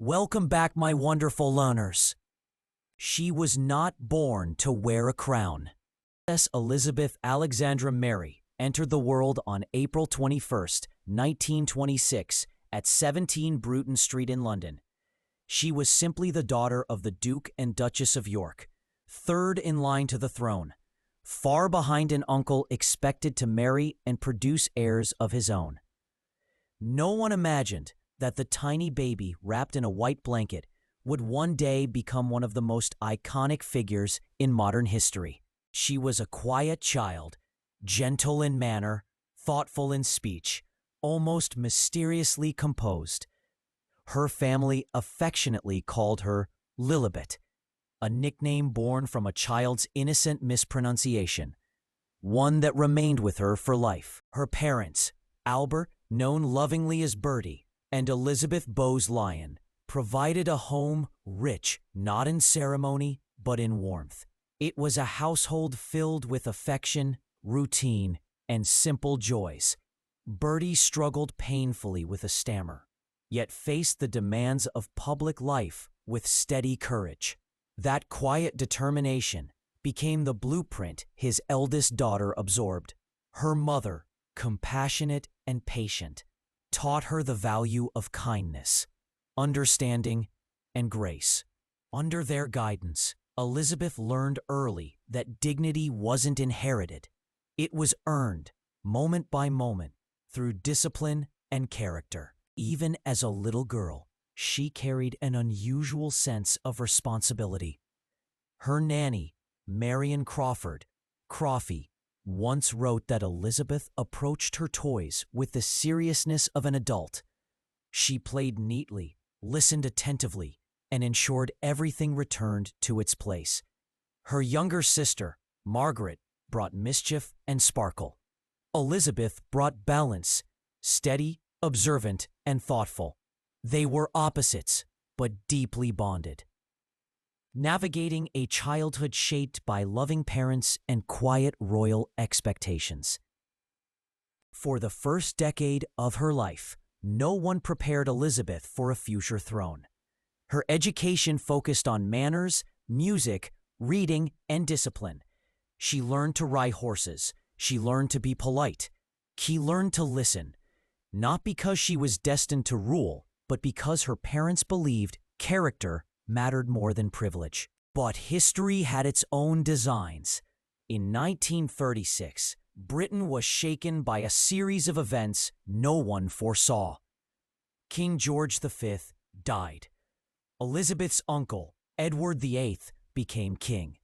Welcome back, my wonderful learners. She was not born to wear a crown. Princess Elizabeth Alexandra Mary entered the world on April 21, 1926, at 17 Bruton Street in London. She was simply the daughter of the Duke and Duchess of York, third in line to the throne, far behind an uncle expected to marry and produce heirs of his own. No one imagined that the tiny baby wrapped in a white blanket would one day become one of the most iconic figures in modern history. She was a quiet child, gentle in manner, thoughtful in speech, almost mysteriously composed. Her family affectionately called her Lilibet, a nickname born from a child's innocent mispronunciation, one that remained with her for life. Her parents, Albert, known lovingly as Bertie, and Elizabeth Bowes Lyon, provided a home rich not in ceremony but in warmth. It was a household filled with affection, routine, and simple joys. Bertie struggled painfully with a stammer, yet faced the demands of public life with steady courage. That quiet determination became the blueprint his eldest daughter absorbed. Her mother, compassionate and patient, taught her the value of kindness, understanding, and grace. Under their guidance, Elizabeth learned early that dignity wasn't inherited. It was earned, moment by moment, through discipline and character. Even as a little girl, she carried an unusual sense of responsibility. Her nanny, Marion Crawford, once wrote that Elizabeth approached her toys with the seriousness of an adult. She played neatly, listened attentively, and ensured everything returned to its place. Her younger sister, Margaret, brought mischief and sparkle. Elizabeth brought balance, steady, observant, and thoughtful. They were opposites, but deeply bonded. Navigating a childhood shaped by loving parents and quiet royal expectations. For the first decade of her life, no one prepared Elizabeth for a future throne. Her education focused on manners, music, reading, and discipline. She learned to ride horses. She learned to be polite. She learned to listen, not because she was destined to rule, but because her parents believed character mattered more than privilege. But history had its own designs. In 1936, Britain was shaken by a series of events no one foresaw. King George V died. Elizabeth's uncle, Edward VIII, became king,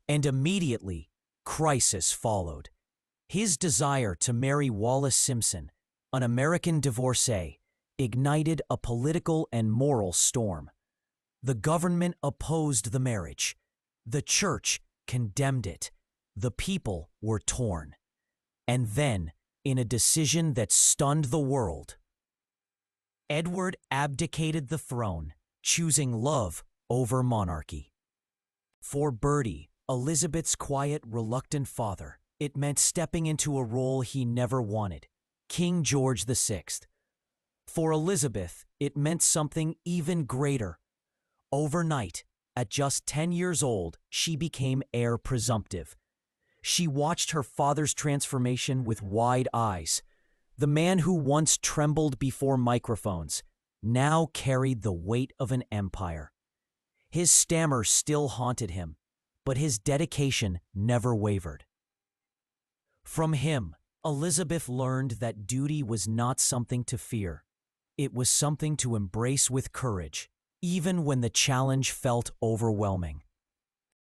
and immediately, crisis followed. His desire to marry Wallis Simpson, an American divorcee, ignited a political and moral storm. The government opposed the marriage. The church condemned it. The people were torn. And then, in a decision that stunned the world, Edward abdicated the throne, choosing love over monarchy. For Bertie, Elizabeth's quiet, reluctant father, it meant stepping into a role he never wanted, King George VI. For Elizabeth, it meant something even greater. Overnight, at just 10 years old, she became heir presumptive. She watched her father's transformation with wide eyes. The man who once trembled before microphones now carried the weight of an empire. His stammer still haunted him, but his dedication never wavered. From him, Elizabeth learned that duty was not something to fear. It was something to embrace with courage, even when the challenge felt overwhelming.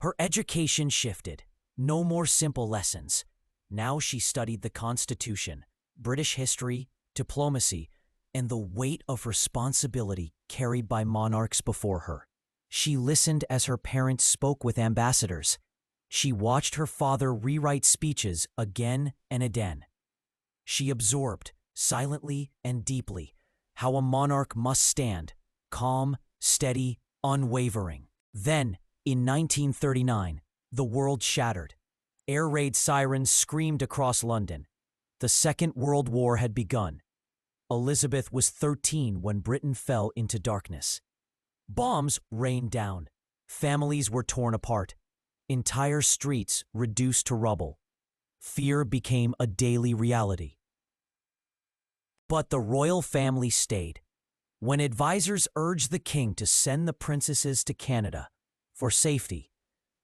Her education shifted. No more simple lessons. Now she studied the Constitution, British history, diplomacy, and the weight of responsibility carried by monarchs before her. She listened as her parents spoke with ambassadors. She watched her father rewrite speeches again and again. She absorbed, silently and deeply, how a monarch must stand, calm, steady, unwavering. Then, in 1939, the world shattered. Air raid sirens screamed across London. The Second World War had begun. Elizabeth was 13 when Britain fell into darkness. Bombs rained down. Families were torn apart. Entire streets reduced to rubble. Fear became a daily reality. But the royal family stayed. When advisors urged the king to send the princesses to Canada for safety,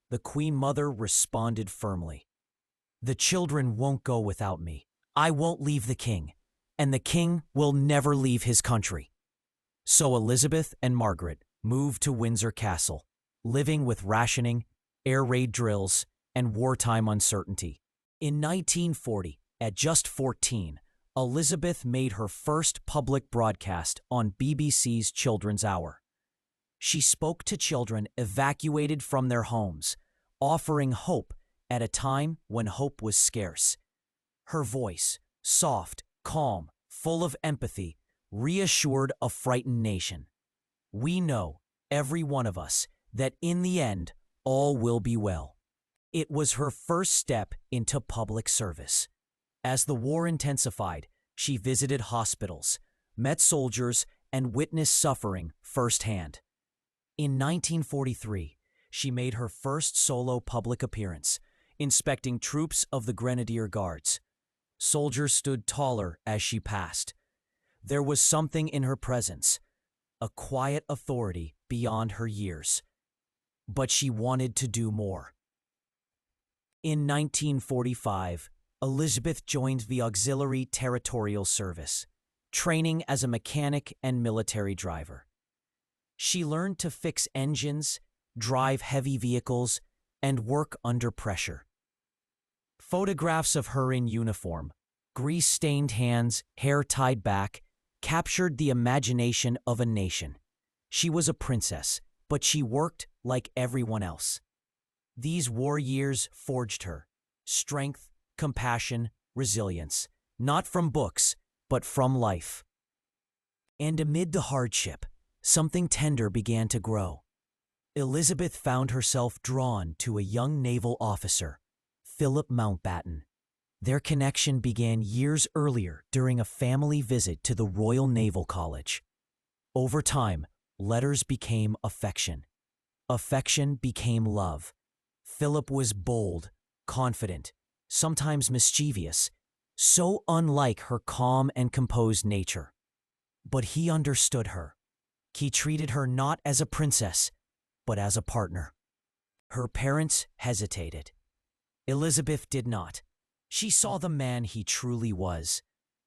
the Queen Mother responded firmly. "The children won't go without me. I won't leave the king, and the king will never leave his country." So Elizabeth and Margaret moved to Windsor Castle, living with rationing, air raid drills, and wartime uncertainty. In 1940, at just 14, Elizabeth made her first public broadcast on BBC's Children's Hour. She spoke to children evacuated from their homes, offering hope at a time when hope was scarce. Her voice, soft, calm, full of empathy, reassured a frightened nation. "We know, every one of us, that in the end, all will be well." It was her first step into public service. As the war intensified, she visited hospitals, met soldiers, and witnessed suffering firsthand. In 1943, she made her first solo public appearance, inspecting troops of the Grenadier Guards. Soldiers stood taller as she passed. There was something in her presence, a quiet authority beyond her years. But she wanted to do more. In 1945, Elizabeth joined the Auxiliary Territorial Service, training as a mechanic and military driver. She learned to fix engines, drive heavy vehicles, and work under pressure. Photographs of her in uniform, grease-stained hands, hair tied back, captured the imagination of a nation. She was a princess, but she worked like everyone else. These war years forged her strength, compassion, resilience, not from books, but from life. And amid the hardship, something tender began to grow. Elizabeth found herself drawn to a young naval officer, Philip Mountbatten. Their connection began years earlier during a family visit to the Royal Naval College. Over time, letters became affection. Affection became love. Philip was bold, confident, sometimes mischievous, so unlike her calm and composed nature. But he understood her. He treated her not as a princess, but as a partner. Her parents hesitated. Elizabeth did not. She saw the man he truly was.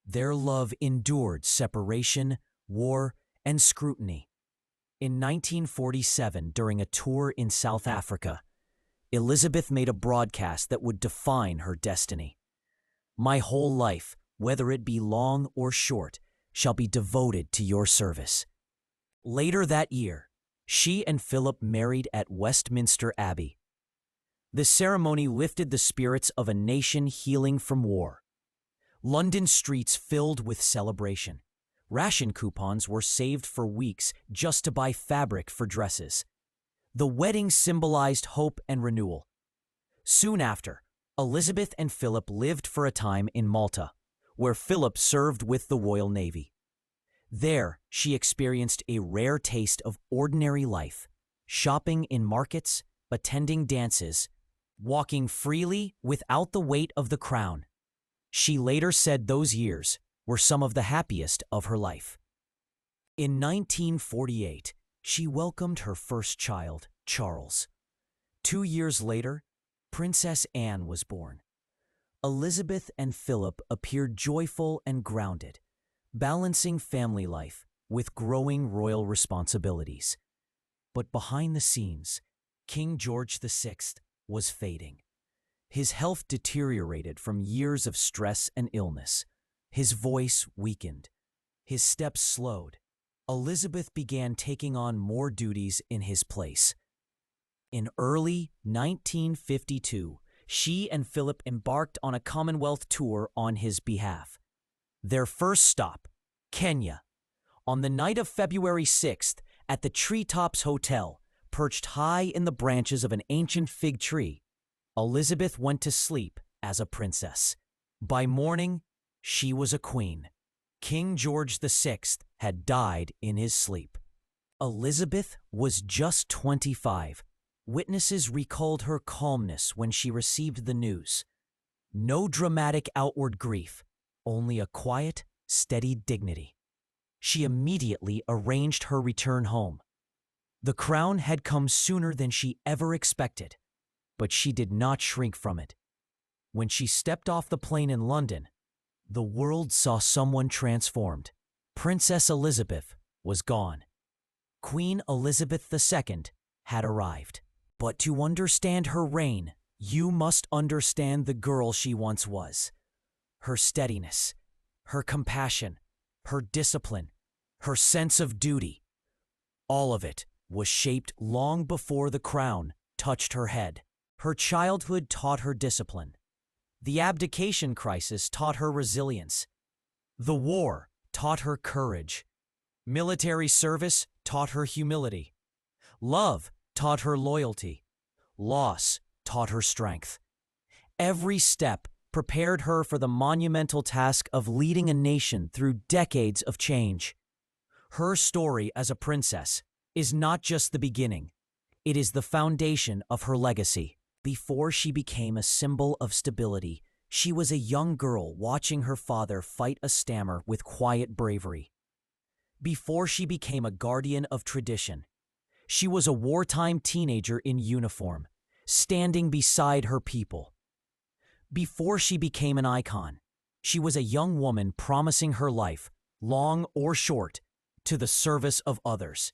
Their love endured separation, war, and scrutiny. In 1947, during a tour in South Africa, Elizabeth made a broadcast that would define her destiny. "My whole life, whether it be long or short, shall be devoted to your service." Later that year, she and Philip married at Westminster Abbey. The ceremony lifted the spirits of a nation healing from war. London streets filled with celebration. Ration coupons were saved for weeks just to buy fabric for dresses. The wedding symbolized hope and renewal. Soon after, Elizabeth and Philip lived for a time in Malta, where Philip served with the Royal Navy. There, she experienced a rare taste of ordinary life, shopping in markets, attending dances, walking freely without the weight of the crown. She later said those years were some of the happiest of her life. In 1948, she welcomed her first child, Charles. 2 years later, Princess Anne was born. Elizabeth and Philip appeared joyful and grounded, balancing family life with growing royal responsibilities. But behind the scenes, King George VI was fading. His health deteriorated from years of stress and illness. His voice weakened. His steps slowed. Elizabeth began taking on more duties in his place. In early 1952, she and Philip embarked on a Commonwealth tour on his behalf. Their first stop, Kenya. On the night of February 6th, at the Treetops Hotel, perched high in the branches of an ancient fig tree, Elizabeth went to sleep as a princess. By morning, she was a queen. King George VI had died in his sleep. Elizabeth was just 25. Witnesses recalled her calmness when she received the news. No dramatic outward grief, only a quiet, steady dignity. She immediately arranged her return home. The crown had come sooner than she ever expected, but she did not shrink from it. When she stepped off the plane in London, the world saw someone transformed. Princess Elizabeth was gone. Queen Elizabeth II had arrived. But to understand her reign, you must understand the girl she once was. Her steadiness, her compassion, her discipline, her sense of duty. All of it was shaped long before the crown touched her head. Her childhood taught her discipline. The abdication crisis taught her resilience. The war taught her courage. Military service taught her humility. Love taught her loyalty. Loss taught her strength. Every step prepared her for the monumental task of leading a nation through decades of change. Her story as a princess is not just the beginning. It is the foundation of her legacy. Before she became a symbol of stability, she was a young girl watching her father fight a stammer with quiet bravery. Before she became a guardian of tradition, she was a wartime teenager in uniform, standing beside her people. Before she became an icon, she was a young woman promising her life, long or short, to the service of others.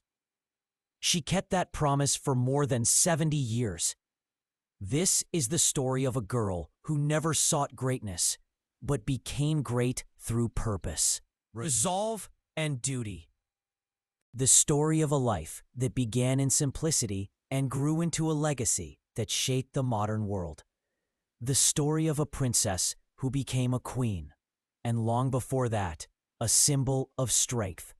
She kept that promise for more than 70 years. This is the story of a girl who never sought greatness, but became great through purpose, resolve, and duty. The story of a life that began in simplicity and grew into a legacy that shaped the modern world. The story of a princess who became a queen, and long before that, a symbol of strength,